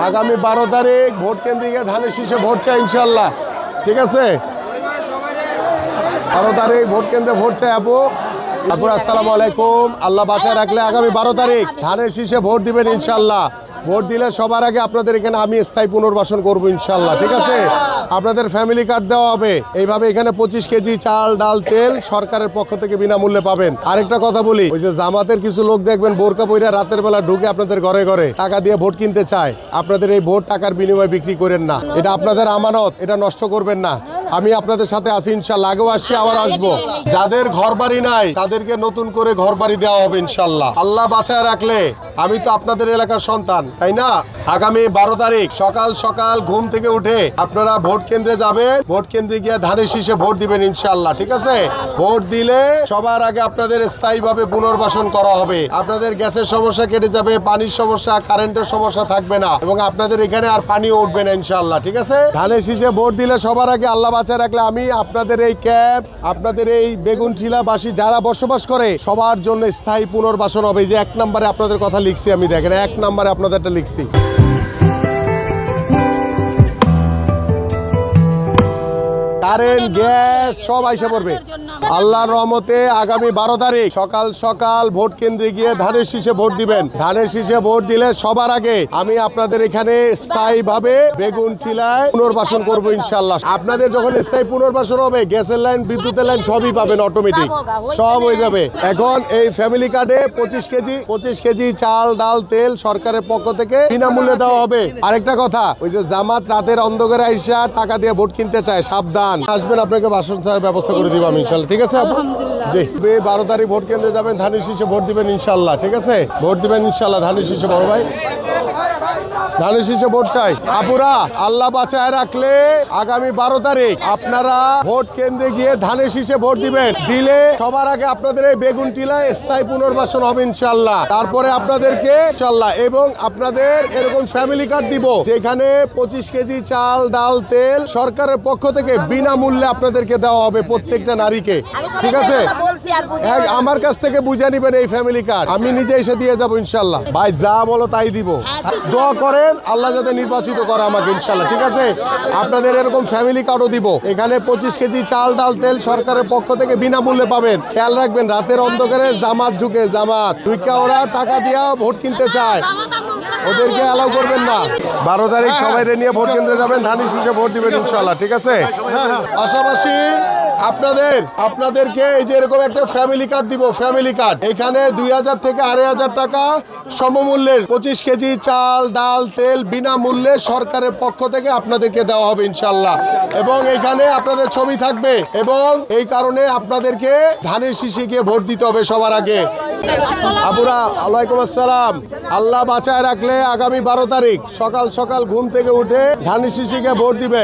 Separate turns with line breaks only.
আগামী 12 তারিখ ভোট কেন্দ্রে গিয়ে ধানের শীষে ভোট চাই ইনশাল্লাহ। ঠিক আছে, 12 তারিখ ভোট কেন্দ্রে ভোট চাই আপু। আসসালামু আলাইকুম। আল্লাহ বাঁচায় রাখলে আগামী 12 তারিখ ধানের শীষে ভোট দিবেন ইনশাল্লাহ। ভোট দিলে সবার আগে আপনাদের এখানে আমি স্থায়ী পুনর্বাসন করবো ইনশাল্লাহ। ঠিক আছে, আপনাদের ফ্যামিলি কার্ড দেওয়া হবে। এইভাবে এখানে 25 কেজি চাল ডাল তেল সরকারের পক্ষ থেকে বিনামূল্যে পাবেন। আরেকটা কথা বলি, ওই যে জামাতের কিছু লোক দেখবেন বোরকা পইরা রাতের বেলা ঢুকে আপনাদের ঘরে ঘরে টাকা দিয়ে ভোট কিনতে চায়। আপনাদের এই ভোট টাকার বিনিময়ে বিক্রি করেন না, এটা আপনাদের আমানত, এটা নষ্ট করবেন না। আমি আপনাদের সাথে আছি ইনশাল্লাহ, আগেও আসছি আবার আসবো। যাদের ঘর বাড়ি নাই তাদেরকে নতুন করে ঘর বাড়ি দেওয়া হবে ইনশাল্লাহ। আল্লাহ বাঁচায় রাখলে আমি তো আপনাদের এলাকার সন্তান, তাই না? আগামী 12 তারিখ সকাল সকাল ঘুম থেকে উঠে আপনারা ভোট কেন্দ্রে যাবেন। ভোট কেন্দ্রে গিয়ে ধানের শীষে ভোট দিবেন ইনশাল্লাহ। ঠিক আছে, ভোট দিলে সবার আগে আপনাদের স্থায়ীভাবে পুনর্বাসন করা হবে। আপনাদের গ্যাসের সমস্যা কেটে যাবে, পানির সমস্যা, কারেন্টের সমস্যা থাকবে না, এবং আপনাদের এখানে আর পানিও উঠবে না ইনশাল্লাহ। ঠিক আছে, ধানের শীষে ভোট দিলে সবার আগে আল্লাহ বাঁচায় রাখলে আমি আপনাদের এই ক্যাম্প, আপনাদের এই বেগুনটিলাবাসী যারা বসবাস করে সবার জন্য স্থায়ী পুনর্বাসন হবে। যে 1 নম্বরে আপনাদের কথা লিখছি আমি, দেখেন 1 নম্বরে আপনাদেরটা লিখছি। কারেন্ট গ্যাস সব আইসা পড়বে আল্লাহর রহমতে। আগামী 12 তারিখ সকাল সকাল ভোট কেন্দ্রে গিয়ে ধানের শীষে ভোট দিবেন। ধানের শীষে ভোট দিলে সবার আগে আমি আপনাদের এখানে স্থায়ীভাবে বেগুনটিলায় পুনর্বাসন করব ইনশাল্লাহ। আপনাদের যখন স্থায়ী পুনর্বাসন হবে, গ্যাসের লাইন, বিদ্যুতের লাইন সবই পাবেন, অটোমেটিক সব হয়ে যাবে। এখন এই ফ্যামিলি কার্ডে 25 কেজি চাল ডাল তেল সরকারের পক্ষ থেকে বিনামূল্যে দেওয়া হবে। আরেকটা কথা, ওই যে জামাত রাতের অন্ধকারে আইসা টাকা দিয়ে ভোট কিনতে চায়, সাবধান। আসবেন, আপনাকে বাসস্থানের ব্যবস্থা করে দিব আমি ইনশাল্লাহ। ঠিক আছে জি, 12 তারিখ ভোট কেন্দ্রে যাবেন, ধানের শীষে ভোট দিবেন ইনশাল্লাহ। ঠিক আছে, ভোট দিবেন ইনশাল্লাহ ধানের শীষে। বড় ভাই, ধানের শীষে ভোট চাই। আপুরা, আল্লাহ বাঁচায় রাখলে আগামী 12 তারিখ আপনারা ভোট কেন্দ্রে গিয়ে ধানের শীষে ভোট দিবেন। দিলে সবার আগে আপনাদের এই বেগুনটিলায় স্থায়ী পুনর্বাসন হবে ইনশাল্লাহ। তারপরে আপনাদেরকে ইনশাল্লাহ এবং আপনাদের এরকম ফ্যামিলি কার্ড দিব, যেখানে 25 কেজি চাল ডাল তেল সরকারের পক্ষ থেকে বিনামূল্যে আপনাদেরকে দেওয়া হবে প্রত্যেকটা নারীকে। ঠিক আছে, আমার কাছ থেকে বুঝে নিবেন এই ফ্যামিলি কার্ড, আমি নিজে এসে দিয়ে যাবো ইনশাল্লাহ। ভাই যা বলো তাই দিব, দোয়া করেন আল্লাহ যাতে নির্বাচিত করে আমাকে ইনশাল্লাহ। ঠিক আছে, আপনাদের এরকম ফ্যামিলি কার্ডও দিব। এখানে 25 কেজি চাল ডাল তেল সরকারের পক্ষ থেকে বিনামূল্যে পাবেন। খেয়াল রাখবেন, রাতের অন্ধকারে জামাত ঢুকে, জামাত ঢুকে ওরা টাকা দিয়া ভোট কিনতে চায়, ওদেরকে অ্যালাউ করবেন না। 12 তারিখ সবাই নিয়ে ভোট কেন্দ্রে যাবেন, ধানের শীষে ভোট দিবেন ইনশাল্লাহ। ঠিক আছে, পাশাপাশি আপনাদেরকে এই যে এরকম একটা ফ্যামিলি কার্ড দিব। ফ্যামিলি কার্ড এখানে 2000 থেকে 2500 টাকা সমমূল্যের 25 কেজি চাল ডাল তেল বিনামূল্যে সরকারের পক্ষ থেকে আপনাদেরকে দেওয়া হবে ইনশাল্লাহ। এবং এখানে আপনাদের ছবি থাকবে, এবং এই কারণে আপনাদেরকে ধানের শীষে গিয়ে ভোট দিতে হবে সবার আগে। আপুরা, ওয়ালাইকুম আসসালাম। আল্লাহ বাঁচায় রাখলে আগামী 12 তারিখ সকাল সকাল ঘুম থেকে উঠে ধানের শীষে গিয়ে ভোট দিবেন।